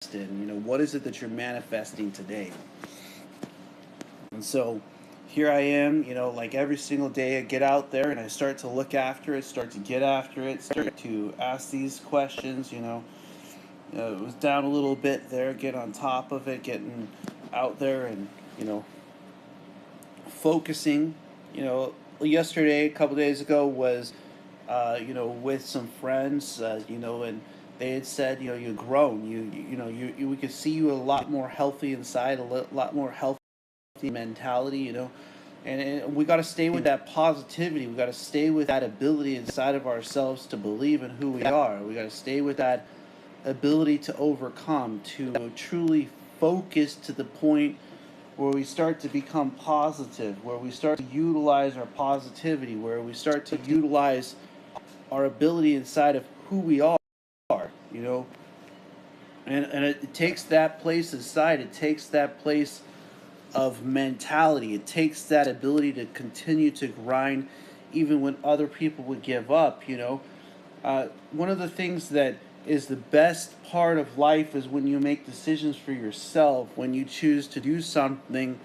in? What is it that you're manifesting today? And so here I am, like every single day I get out there and I start to look after it, start to get after it, start to ask these questions. It was down a little bit there, get on top of it, getting out there and, you know, focusing. Yesterday, a couple days ago, was, with some friends, and they had said, you've grown. We could see you a lot more healthy inside, lot more healthy mentality, and we got to stay with that positivity. We got to stay with that ability inside of ourselves to believe in who we are. We got to stay with that ability to overcome, to truly focus to the point where we start to become positive, where we start to utilize our positivity, where we start to utilize our ability inside of who we are, you know. And it takes that place inside, it takes that place of mentality, it takes that ability to continue to grind even when other people would give up. One of the things that is the best part of life is when you make decisions for yourself, when you choose to do something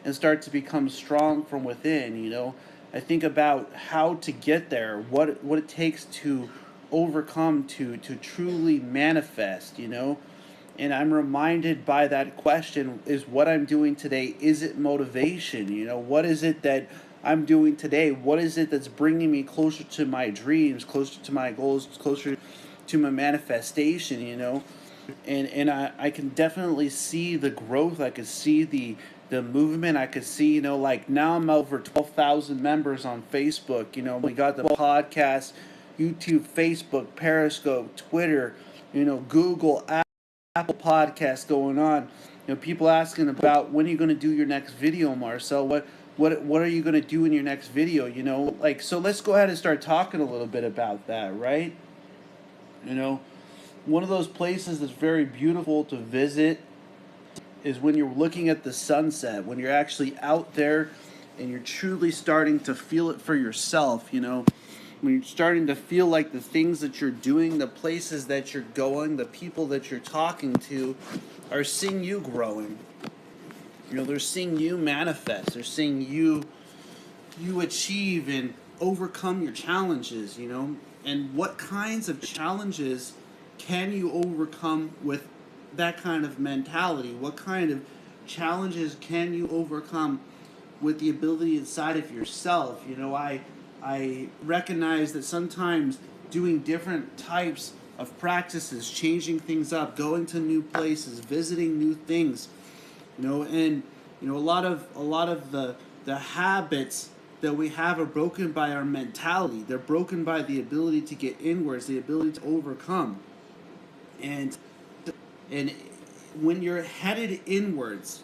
and start to become strong from within. I think about how to get there, what it takes to overcome, to truly manifest. And I'm reminded by that question, is what I'm doing today, is it motivation? What is it that I'm doing today? What is it that's bringing me closer to my dreams, closer to my goals, closer to my manifestation? And I can definitely see the growth. I could see the movement. I could see, like now I'm over 12,000 members on Facebook. We got the podcast, YouTube, Facebook, Periscope, Twitter, Google, Apple Podcast going on. People asking about, when are you going to do your next video, Marcel? What are you going to do in your next video? So let's go ahead and start talking a little bit about that, right? One of those places that's very beautiful to visit is when you're looking at the sunset, when you're actually out there and you're truly starting to feel it for yourself. When you're starting to feel like the things that you're doing, the places that you're going, the people that you're talking to are seeing you growing. They're seeing you manifest. They're seeing you achieve and overcome your challenges. And what kinds of challenges can you overcome with that kind of mentality? What kind of challenges can you overcome with the ability inside of yourself? I recognize that sometimes doing different types of practices, changing things up, going to new places, visiting new things, and a lot of the habits that we have are broken by our mentality. They're broken by the ability to get inwards, the ability to overcome. And when you're headed inwards,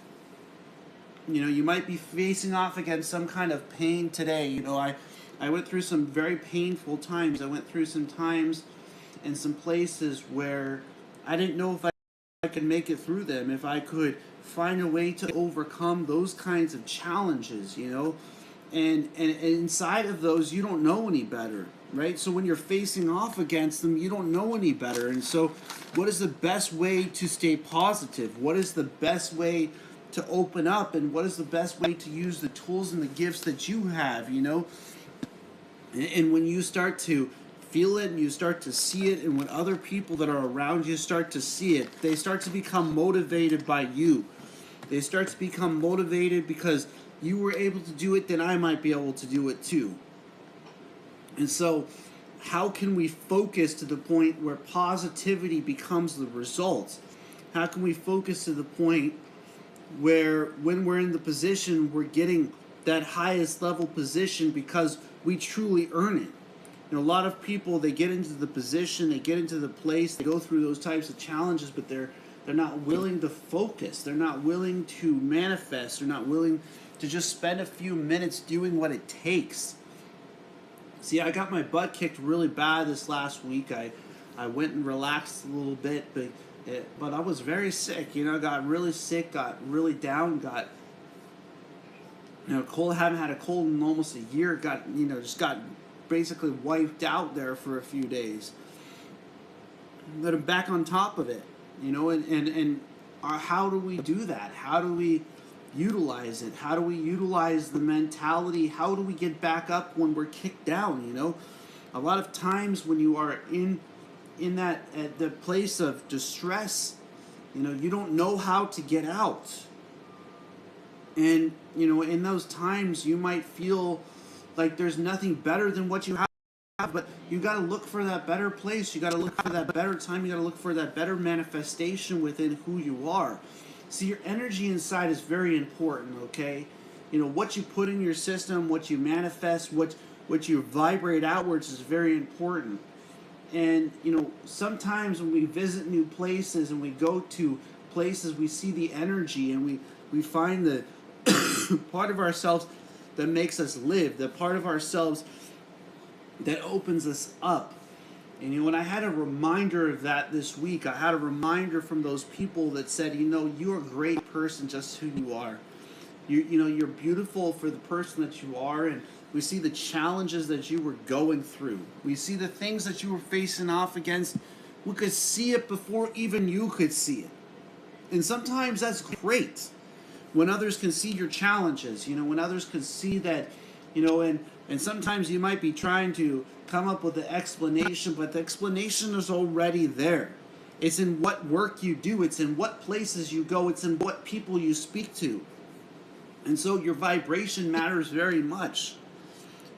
you might be facing off against some kind of pain today. I went through some very painful times. I went through some times and some places where I didn't know if I could make it through them, if I could find a way to overcome those kinds of challenges. And inside of those, you don't know any better, right? So when you're facing off against them, you don't know any better. And so what is the best way to stay positive? What is the best way to open up? And what is the best way to use the tools and the gifts that you have? And when you start to feel it and you start to see it, and when other people that are around you start to see it, they start to become motivated by you. They start to become motivated because you were able to do it, then I might be able to do it too. And so how can we focus to the point where positivity becomes the result? How can we focus to the point where when we're in the position, we're getting that highest level position because we truly earn it? A lot of people, they get into the position, they get into the place, they go through those types of challenges, but they're not willing to focus. They're not willing to manifest. They're not willing to just spend a few minutes doing what it takes. See, I got my butt kicked really bad this last week. I went and relaxed a little bit, but I was very sick. Got really sick, got really down, got cold. Haven't had a cold in almost a year. Just got basically wiped out there for a few days. But I'm back on top of it. how do we do that? How do we utilize it? How do we utilize the mentality? How do we get back up when we're kicked down? A lot of times when you are in that at the place of distress, you don't know how to get out. And in those times you might feel like there's nothing better than what you have, but you got to look for that better place. You got to look for that better time. You got to look for that better manifestation within who you are. See, your energy inside is very important, okay? What you put in your system, what you manifest, what you vibrate outwards is very important. And sometimes when we visit new places and we go to places, we see the energy, and we find the part of ourselves that makes us live, the part of ourselves that opens us up. And when I had a reminder of that this week, I had a reminder from those people that said, you're a great person just who you are. You're beautiful for the person that you are, and we see the challenges that you were going through. We see the things that you were facing off against. We could see it before even you could see it. And sometimes that's great when others can see your challenges, when others can see that, and sometimes you might be trying to come up with an explanation, but the explanation is already there. It's in what work you do. It's in what places you go. It's in what people you speak to. And so your vibration matters very much.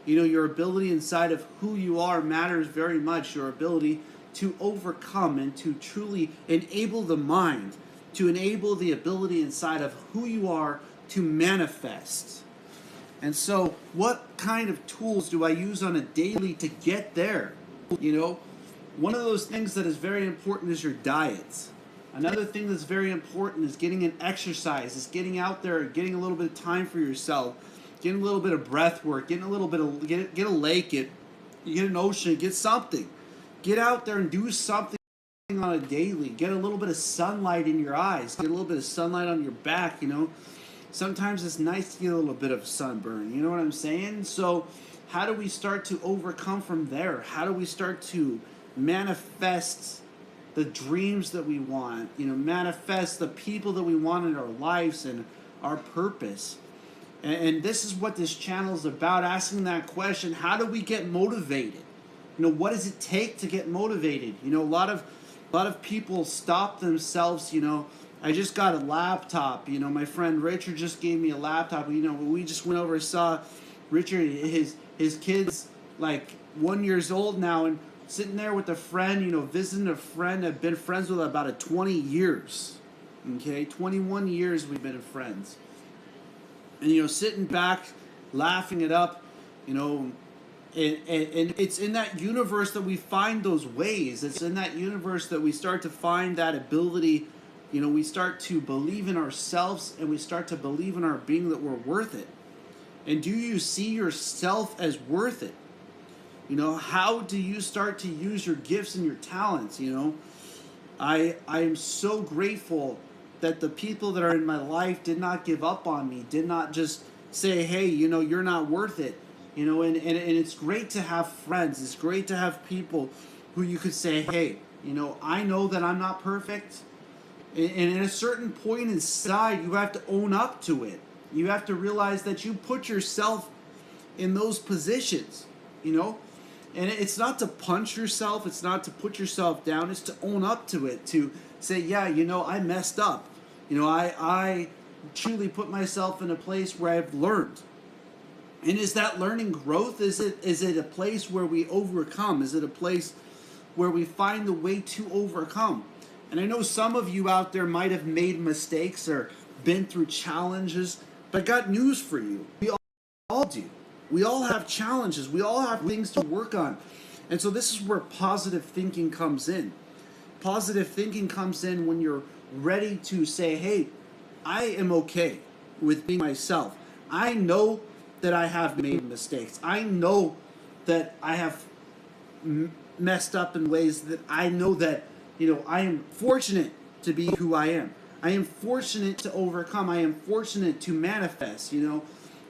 Your ability inside of who you are matters very much. Your ability to overcome and to truly enable the mind, to enable the ability inside of who you are to manifest. And so what kind of tools do I use on a daily to get there? One of those things that is very important is your diet. Another thing that's very important is getting an exercise, is getting out there, getting a little bit of time for yourself, getting a little bit of breath work, getting a little bit of, get a lake, get an ocean, get something. Get out there and do something on a daily. Get a little bit of sunlight in your eyes, get a little bit of sunlight on your back, Sometimes it's nice to get a little bit of sunburn, you know what I'm saying? So how do we start to overcome from there? How do we start to manifest the dreams that we want, manifest the people that we want in our lives and our purpose? And this is what this channel is about, asking that question: how do we get motivated? What does it take to get motivated? A lot of people stop themselves. I just got a laptop. My friend Richard just gave me a laptop. We just went over and saw Richard, his kid's like 1 year old now, and sitting there with a friend, visiting a friend I've been friends with about 20 years. Okay, 21 years we've been friends. And sitting back, laughing it up, and it's in that universe that we find those ways. It's in that universe that we start to find that ability. We start to believe in ourselves, and we start to believe in our being that we're worth it. And do you see yourself as worth it? How do you start to use your gifts and your talents? I am so grateful that the people that are in my life did not give up on me, did not just say, hey, you're not worth it. And it's great to have friends. It's great to have people who you could say, hey, I know that I'm not perfect. And at a certain point inside, you have to own up to it. You have to realize that you put yourself in those positions, And it's not to punch yourself. It's not to put yourself down. It's to own up to it. To say, yeah, I messed up. I truly put myself in a place where I've learned. And is that learning growth? Is it a place where we overcome? Is it a place where we find the way to overcome? And I know some of you out there might have made mistakes or been through challenges, but I got news for you. We all do. We all have challenges. We all have things to work on. And so this is where positive thinking comes in. Positive thinking comes in when you're ready to say, hey, I am okay with being myself. I know that I have made mistakes. I know that I have messed up in ways that I know that, I am fortunate to be who I am. I am fortunate to overcome. I am fortunate to manifest,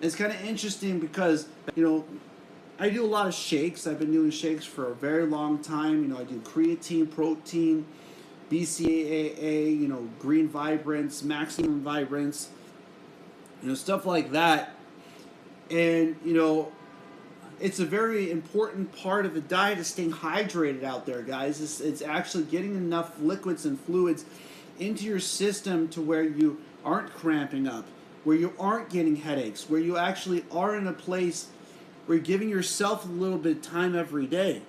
It's kind of interesting because, I do a lot of shakes. I've been doing shakes for a very long time. I do creatine, protein, BCAA, green vibrance, maximum vibrance, stuff like that. And, it's a very important part of the diet is staying hydrated out there, guys. It's actually getting enough liquids and fluids into your system to where you aren't cramping up, where you aren't getting headaches, where you actually are in a place where you're giving yourself a little bit of time every day.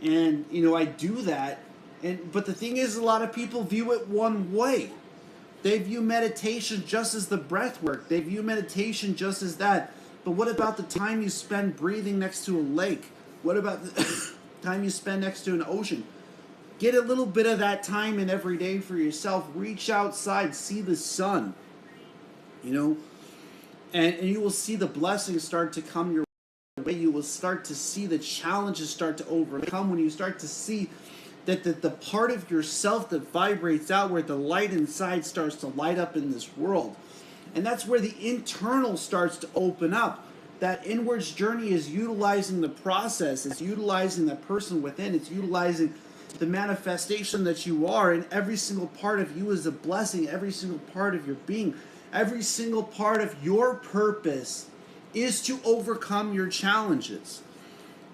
And, I do that. But the thing is, a lot of people view it one way. They view meditation just as the breath work. They view meditation just as that. But what about the time you spend breathing next to a lake? What about the time you spend next to an ocean? Get a little bit of that time in every day for yourself. Reach outside, see the sun, and you will see the blessings start to come your way. You will start to see the challenges start to overcome when you start to see that the part of yourself that vibrates out, where the light inside starts to light up in this world. And that's where the internal starts to open up. That inwards journey is utilizing the process. It's utilizing the person within. It's utilizing the manifestation that you are. And every single part of you is a blessing. Every single part of your being. Every single part of your purpose is to overcome your challenges.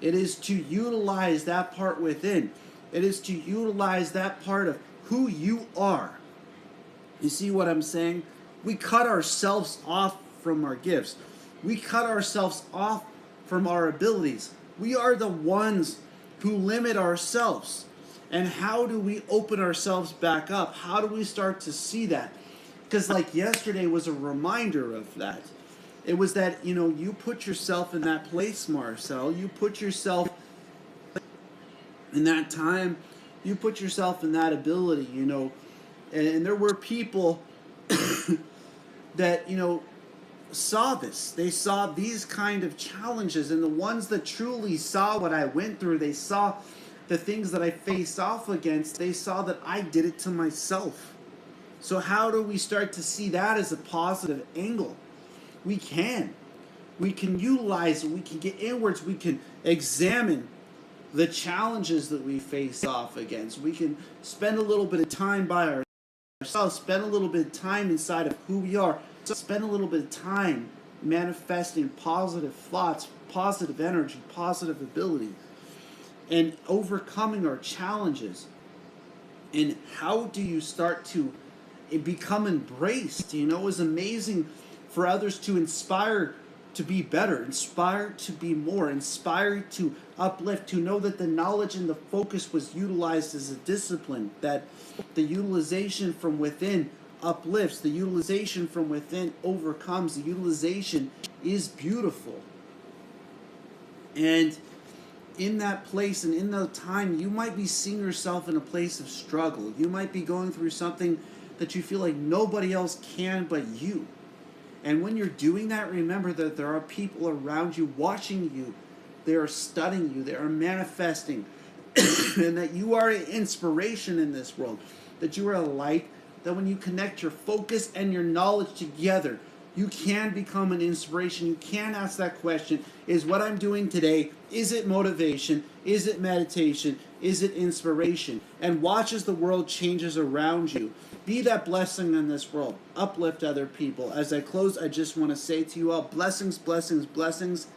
It is to utilize that part within. It is to utilize that part of who you are. You see what I'm saying? We cut ourselves off from our gifts. We cut ourselves off from our abilities. We are the ones who limit ourselves. And how do we open ourselves back up? How do we start to see that? Because like yesterday was a reminder of that. It was that, you put yourself in that place, Marcel. You put yourself in that time. You put yourself in that ability, And there were people that, saw this. They saw these kind of challenges. And the ones that truly saw what I went through, they saw the things that I faced off against, they saw that I did it to myself. So how do we start to see that as a positive angle? We can utilize it. We can get inwards. We can examine the challenges that we face off against. We can spend a little bit of time by ourselves, spend a little bit of time inside of who we are, spend a little bit of time manifesting positive thoughts, positive energy, positive ability, and overcoming our challenges. And how do you start to become embraced? It's amazing for others to inspire to be better, inspire to be more, inspire to uplift, to know that the knowledge and the focus was utilized as a discipline, that the utilization from within uplifts, the utilization from within overcomes, the utilization is beautiful. And in that place and in that time, you might be seeing yourself in a place of struggle. You might be going through something that you feel like nobody else can but you. And when you're doing that, remember that there are people around you watching you. They are studying you. They are manifesting. And that you are an inspiration in this world. That you are a light. That when you connect your focus and your knowledge together, you can become an inspiration. You can ask that question, is what I'm doing today, is it motivation? Is it meditation? Is it inspiration? And watch as the world changes around you. Be that blessing in this world. Uplift other people. As I close, I just want to say to you all, blessings, blessings, blessings.